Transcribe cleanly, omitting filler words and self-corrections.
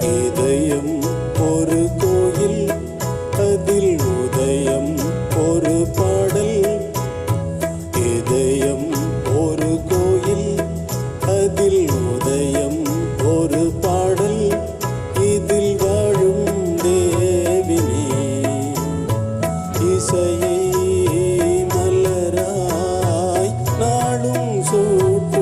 இதயம் ஒரு கோயில், அதில் உதயம் ஒரு பாடல். இதயம் ஒரு கோயில், அதில் உதயம் ஒரு பாடல். இதில் வாழும் தேவினே இசையை மலராய் நாளும் சூட்ட